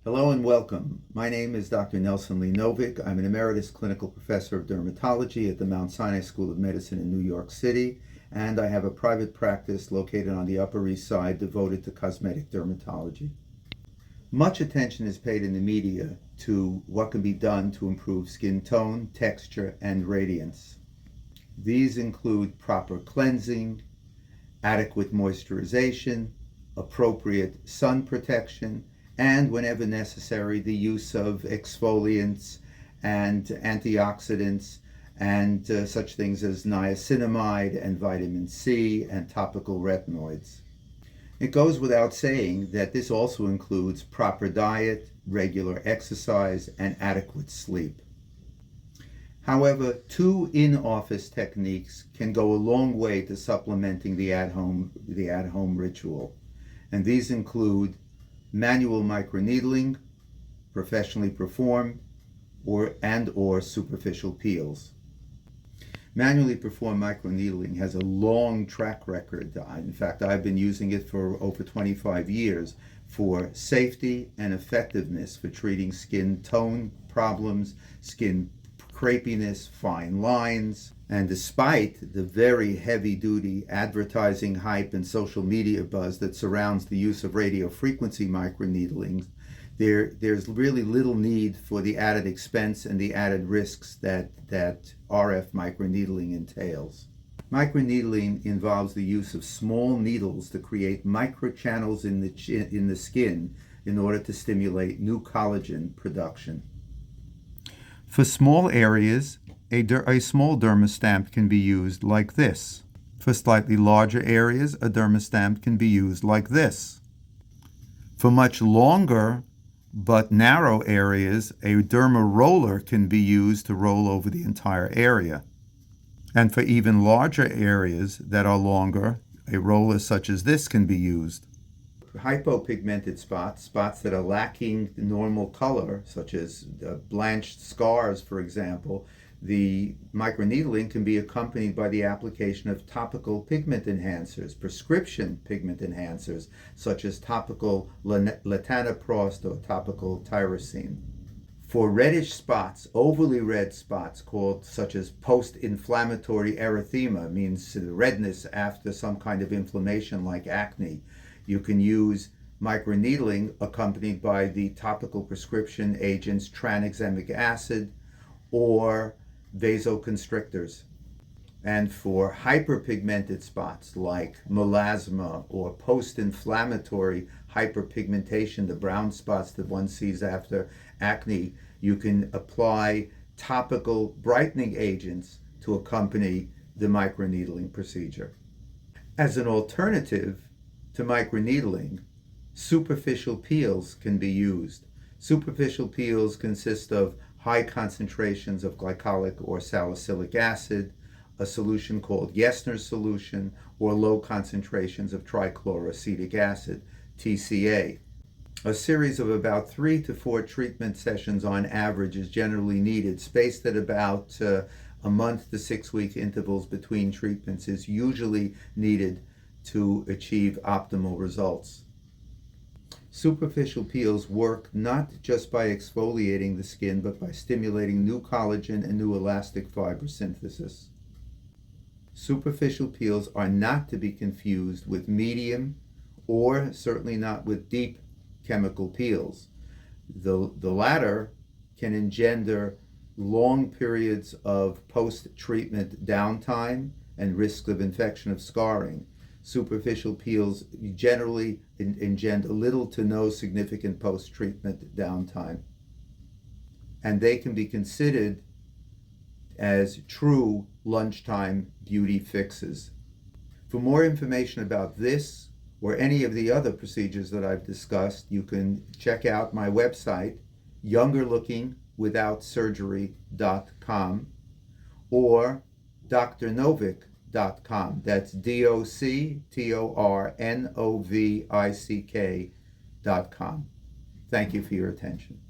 Hello and welcome. My name is Dr. Novick. I'm an emeritus clinical professor of dermatology at the Mount Sinai School of Medicine in New York City, and I have a private practice located on the Upper East Side devoted to cosmetic dermatology. Much attention is paid in the media to what can be done to improve skin tone, texture, and radiance. These include proper cleansing, adequate moisturization, appropriate sun protection, and whenever necessary, the use of exfoliants and antioxidants and such things as niacinamide and vitamin C and topical retinoids. It goes without saying that this also includes proper diet, regular exercise, and adequate sleep. However, two in-office techniques can go a long way to supplementing the at-home ritual, and these include manual microneedling, professionally performed, or superficial peels. Manually performed microneedling has a long track record. In fact, I've been using it for over 25 years for safety and effectiveness for treating skin tone problems, skin crepiness, fine lines, and despite the very heavy-duty advertising hype and social media buzz that surrounds the use of radiofrequency microneedling, there's really little need for the added expense and the added risks that RF microneedling entails. Microneedling involves the use of small needles to create microchannels in the skin in order to stimulate new collagen production. For small areas, a small dermostamp can be used like this. For slightly larger areas, a dermostamp can be used like this. For much longer but narrow areas, a derma roller can be used to roll over the entire area. And for even larger areas that are longer, a roller such as this can be used. Hypopigmented spots that are lacking normal color, such as blanched scars, for example, the microneedling can be accompanied by the application of topical pigment enhancers, prescription pigment enhancers, such as topical latanoprost or topical tyrosine. For reddish spots, overly red spots such as post-inflammatory erythema, means redness after some kind of inflammation like acne, you can use microneedling accompanied by the topical prescription agents tranexamic acid or vasoconstrictors. And for hyperpigmented spots like melasma or post-inflammatory hyperpigmentation, the brown spots that one sees after acne, you can apply topical brightening agents to accompany the microneedling procedure. As an alternative to microneedling, superficial peels can be used. Superficial peels consist of high concentrations of glycolic or salicylic acid, a solution called Yesner's solution, or low concentrations of trichloroacetic acid, TCA. A series of about 3 to 4 treatment sessions on average is generally needed, spaced at about a month to 6-week intervals between treatments is usually needed to achieve optimal results. Superficial peels work not just by exfoliating the skin, but by stimulating new collagen and new elastic fiber synthesis. Superficial peels are not to be confused with medium or certainly not with deep chemical peels. The latter can engender long periods of post-treatment downtime and risk of infection of scarring. Superficial peels generally engender little to no significant post-treatment downtime, and they can be considered as true lunchtime beauty fixes. For more information about this or any of the other procedures that I've discussed, you can check out my website, youngerlookingwithoutsurgery.com, or Dr.Novick.com. That's DOCTORNOVICK.com. Thank you for your attention.